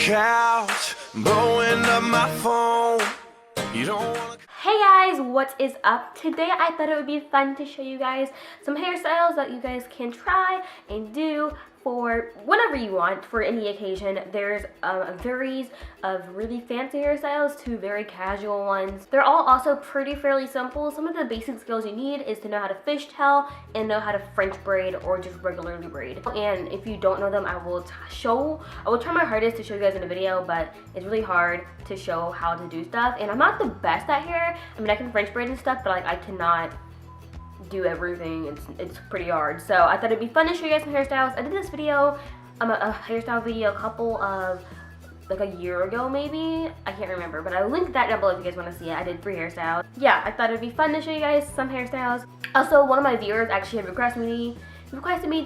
couch, blowing up my phone. You don't wanna... Hey guys, what is up? Today I thought it would be fun to show you guys some hairstyles that you guys can try and do for whenever you want, for any occasion. There's varies of really fancy hairstyles to very casual ones. They're all also fairly simple. Some of the basic skills you need is to know how to fishtail and know how to French braid or just regularly braid. And if you don't know them, I will try my hardest to show you guys in a video, but it's really hard to show how to do stuff. And I'm not the best at hair. I mean, I can French braid and stuff, but like I cannot do everything. It's pretty hard. So I thought it'd be fun to show you guys some hairstyles. I did this video, a hairstyle video, a couple of like a year ago maybe. I can't remember, but I'll link that down below if you guys want to see it. I did 3 hairstyles. Yeah, I thought it'd be fun to show you guys some hairstyles. Also, one of my viewers actually had requested me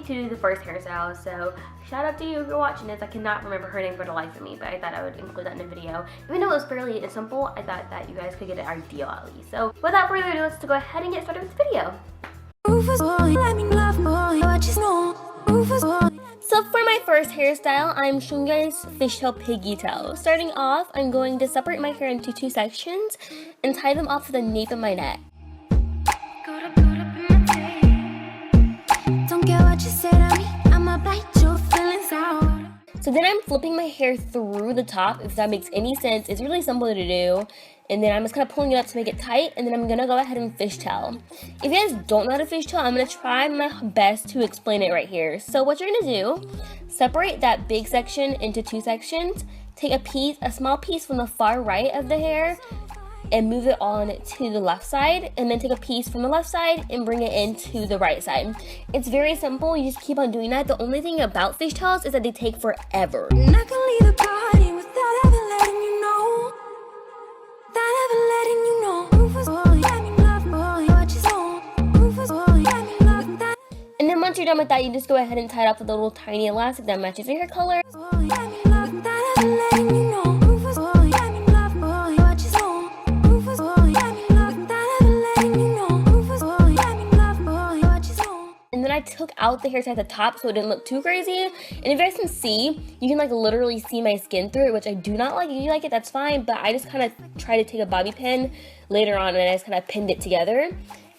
to do the first hairstyle, so shout out to you if you're watching this. I cannot remember her name for the life of me, but I thought I would include that in the video. Even though it was fairly simple, I thought that you guys could get an idea at least. So without further ado, let's go ahead and get started with the video. So for my first hairstyle, I'm showing you guys fishtail piggy tail. Starting off, I'm going to separate my hair into 2 sections and tie them off to the nape of my neck. So then I'm flipping my hair through the top, if that makes any sense. It's really simple to do. And then I'm just kind of pulling it up to make it tight, and then I'm going to go ahead and fishtail. If you guys don't know how to fishtail, I'm going to try my best to explain it right here. So what you're going to do, separate that big section into 2 sections, take a small piece from the far right of the hair, and move it on to the left side, and then take a piece from the left side and bring it into the right side. It's very simple. You just keep on doing that. The only thing about fishtails is that they take forever. And I can leave the party without ever letting you know. And then once you're done with that, you just go ahead and tie it off with a little tiny elastic that matches your hair color. And then I took out the hair tie at the top so it didn't look too crazy. And if you guys can see, you can like literally see my skin through it, which I do not like. If you like it, that's fine. But I just kind of try to take a bobby pin later on, and I just kind of pinned it together.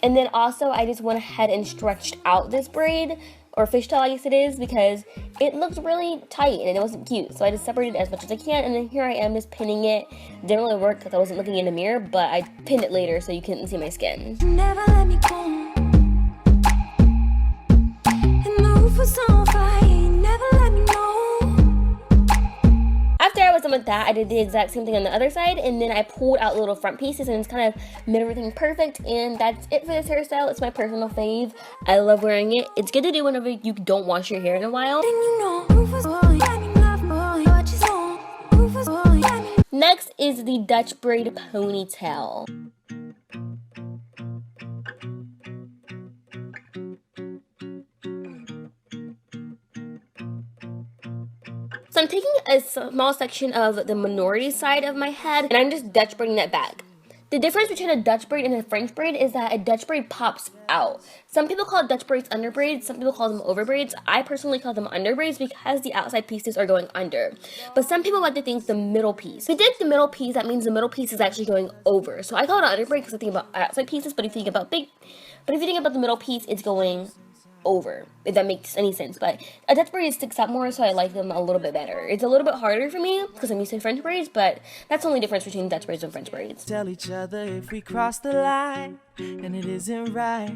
And then also I just went ahead and stretched out this braid, or fishtail I guess it is, because it looked really tight and it wasn't cute. So I just separated it as much as I can, and then here I am just pinning it. Didn't really work because I wasn't looking in the mirror, but I pinned it later so you couldn't see my skin. Never let me go. After I was done with that, I did the exact same thing on the other side, and then I pulled out little front pieces and it's kind of made everything perfect. And that's it for this hairstyle. It's my personal fave. I love wearing it. It's good to do whenever you don't wash your hair in a while. Next is the Dutch braid ponytail. So I'm taking a small section of the minority side of my head, and I'm just Dutch braiding that back. The difference between a Dutch braid and a French braid is that a Dutch braid pops out. Some people call Dutch braids under braids, some people call them over braids. I personally call them under braids because the outside pieces are going under. But some people like to think the middle piece. If you think the middle piece, that means the middle piece is actually going over. So I call it an under braid because I think about outside pieces, but if you think about the middle piece, it's going over, if that makes any sense. But a Dutch braid sticks out more, so I like them a little bit better. It's a little bit harder for me because I'm used to French braids, but that's the only difference between Dutch braids and French braids. Tell each other if we cross the line and it isn't right,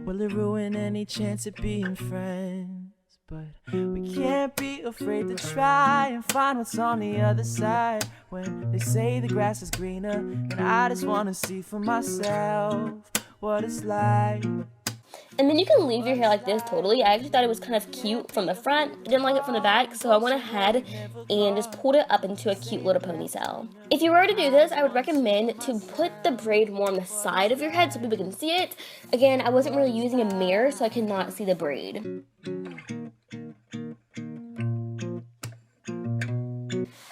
will it ruin any chance at being friends? But we can't be afraid to try and find what's on the other side. When they say the grass is greener, and I just want to see for myself what it's like. And then you can leave your hair like this totally. I actually thought it was kind of cute from the front. I didn't like it from the back, so I went ahead and just pulled it up into a cute little ponytail. If you were to do this, I would recommend to put the braid more on the side of your head so people can see it. Again, I wasn't really using a mirror, so I could not see the braid.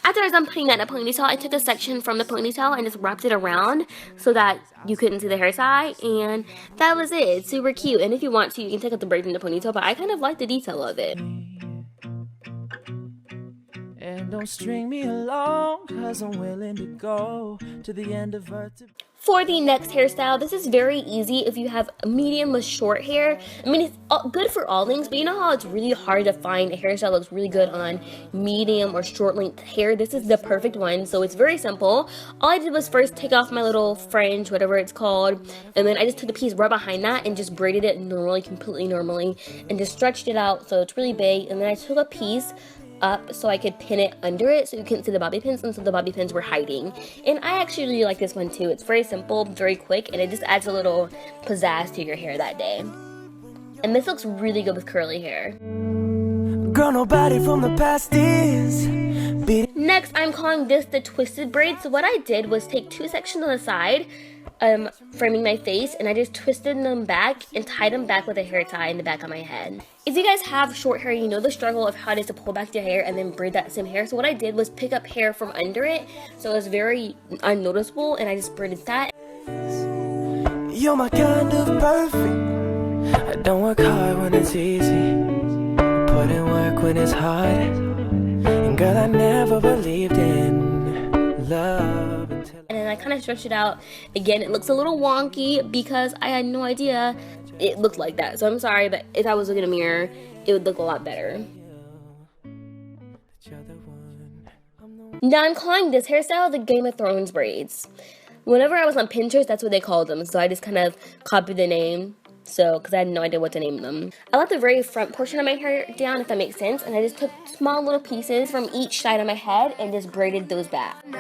After I was done putting that in a ponytail, I took a section from the ponytail and just wrapped it around so that you couldn't see the hair tie, and that was it. It's super cute, and if you want to, you can take out the braid in the ponytail, but I kind of like the detail of it. It And don't string me along, cause I'm willing to go to the end of earth. For the next hairstyle, this is very easy if you have medium with short hair. I mean, it's good for all lengths, but you know how it's really hard to find a hairstyle that looks really good on medium or short length hair? This is the perfect one, so it's very simple. All I did was first take off my little fringe, whatever it's called, and then I just took the piece right behind that and just braided it normally, completely normally, and just stretched it out so it's really big. And then I took a piece up so I could pin it under it so you couldn't see the bobby pins, and so the bobby pins were hiding. And I actually really like this one too. It's very simple, very quick, and it just adds a little pizzazz to your hair that day. And this looks really good with curly hair. Girl, nobody from the past is Next, I'm calling this the twisted braid. So what I did was take two sections on the side, framing my face, and I just twisted them back and tied them back with a hair tie in the back of my head. If you guys have short hair, you know the struggle of how it is to pull back your hair and then braid that same hair. So what I did was pick up hair from under it, so it was very unnoticeable, and I just braided that. You're my kind of perfect. I don't work hard when it's easy, put in work when it's hard. And girl, I never believed in love until... And then I kind of stretched it out. Again, it looks a little wonky because I had no idea it looked like that. So I'm sorry, but if I was looking in a mirror, it would look a lot better. Now I'm calling this hairstyle the Game of Thrones braids. Whenever I was on Pinterest, that's what they called them. So I just kind of copied the name. So, because I had no idea what to name them. I left the very front portion of my hair down, if that makes sense, and I just took small little pieces from each side of my head and just braided those back. And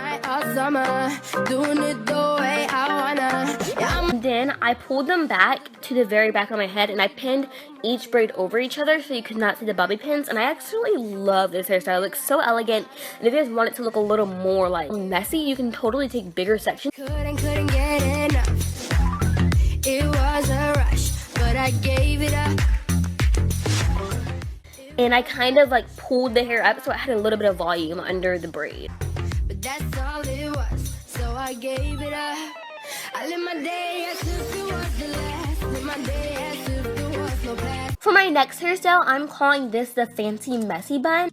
then I pulled them back to the very back of my head, and I pinned each braid over each other so you could not see the bobby pins. And I actually love this hairstyle. It looks so elegant, and if you guys want it to look a little more like messy, you can totally take bigger sections. Couldn't get enough. It was a rush, but I gave it up. And I kind of like pulled the hair up so it had a little bit of volume under the braid. But that's all it was, so I gave it up. I live my day as if it was the last. Live my day as if there was no past. For my next hairstyle, I'm calling this the fancy messy bun.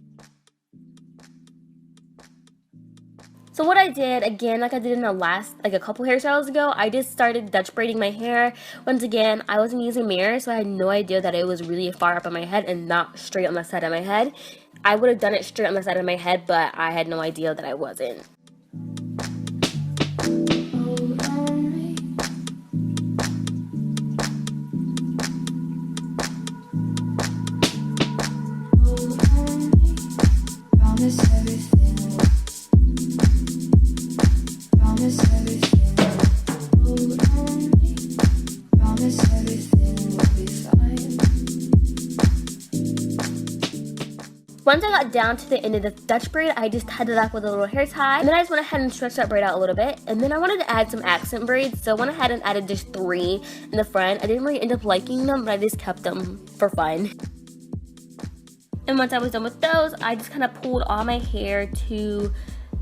So what I did, again, like I did in the last, like a couple hairstyles ago, I just started Dutch braiding my hair. Once again, I wasn't using a mirror, so I had no idea that it was really far up on my head and not straight on the side of my head. I would have done it straight on the side of my head, but I had no idea that I wasn't. Once I got down to the end of the Dutch braid, I just tied it up with a little hair tie. And then I just went ahead and stretched that braid out a little bit. And then I wanted to add some accent braids, so I went ahead and added just 3 in the front. I didn't really end up liking them, but I just kept them for fun. And once I was done with those, I just kind of pulled all my hair to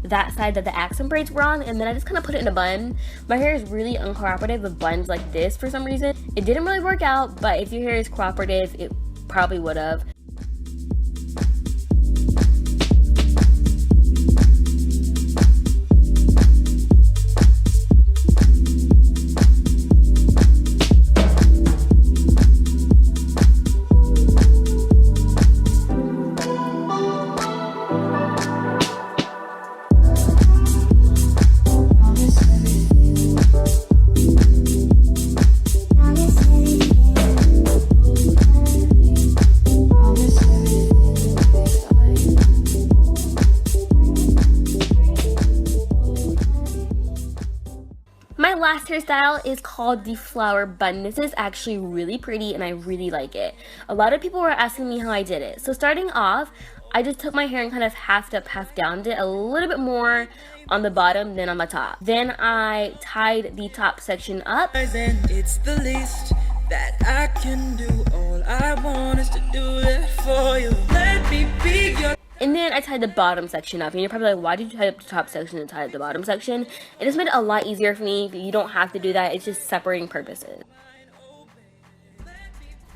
that side that the accent braids were on, and then I just kind of put it in a bun. My hair is really uncooperative with buns like this for some reason. It didn't really work out, but if your hair is cooperative, it probably would have. My last hairstyle is called the flower bun. This is actually really pretty and I really like it. A lot of people were asking me how I did it. So starting off, I just took my hair and kind of halved up, half downed it a little bit more on the bottom than on the top. Then I tied the top section up. It's the least that I can do. All I want is to do that for you. Let me be your... And then I tied the bottom section up. And you're probably like, why did you tie up the top section and tie up the bottom section? It just made it a lot easier for me. You don't have to do that. It's just separating purposes.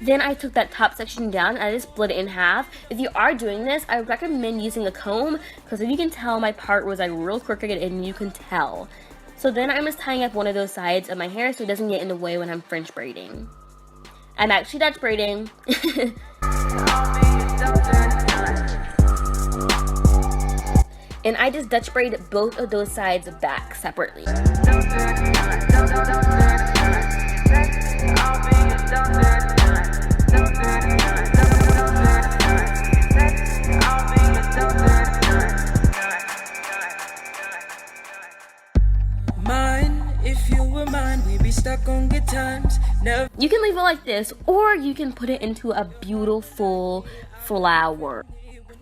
Then I took that top section down and I just split it in half. If you are doing this, I recommend using a comb, because if you can tell, my part was like real crooked and you can tell. So then I'm just tying up one of those sides of my hair so it doesn't get in the way when I'm French braiding. I'm actually Dutch braiding. And I just Dutch braid both of those sides back separately. If you were mine, we'd be stuck on good times. Never. You can leave it like this, or you can put it into a beautiful flower.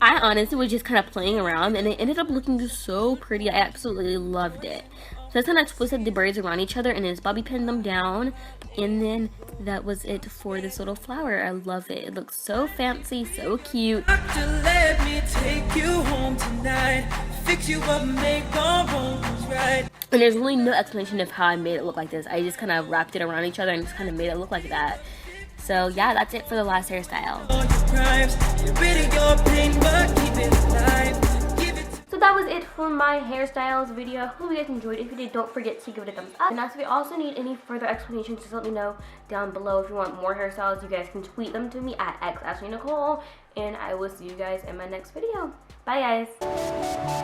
I honestly was just kind of playing around and it ended up looking so pretty. I absolutely loved it. So I kind of twisted the braids around each other and then just bobby pinned them down, and then that was it for this little flower. I love it. It looks so fancy, so cute. Doctor, let me take you home tonight. Fix you up, make all wrongs right. And there's really no explanation of how I made it look like this. I just kind of wrapped it around each other and just kind of made it look like that. So yeah, that's it for the last hairstyle. So that was it for my hairstyles video. I hope you guys enjoyed. If you did, don't forget to give it a thumbs up. And as if you also need any further explanations, just let me know down below. If you want more hairstyles, you guys can tweet them to me at @AshleyNicole. And I will see you guys in my next video. Bye guys.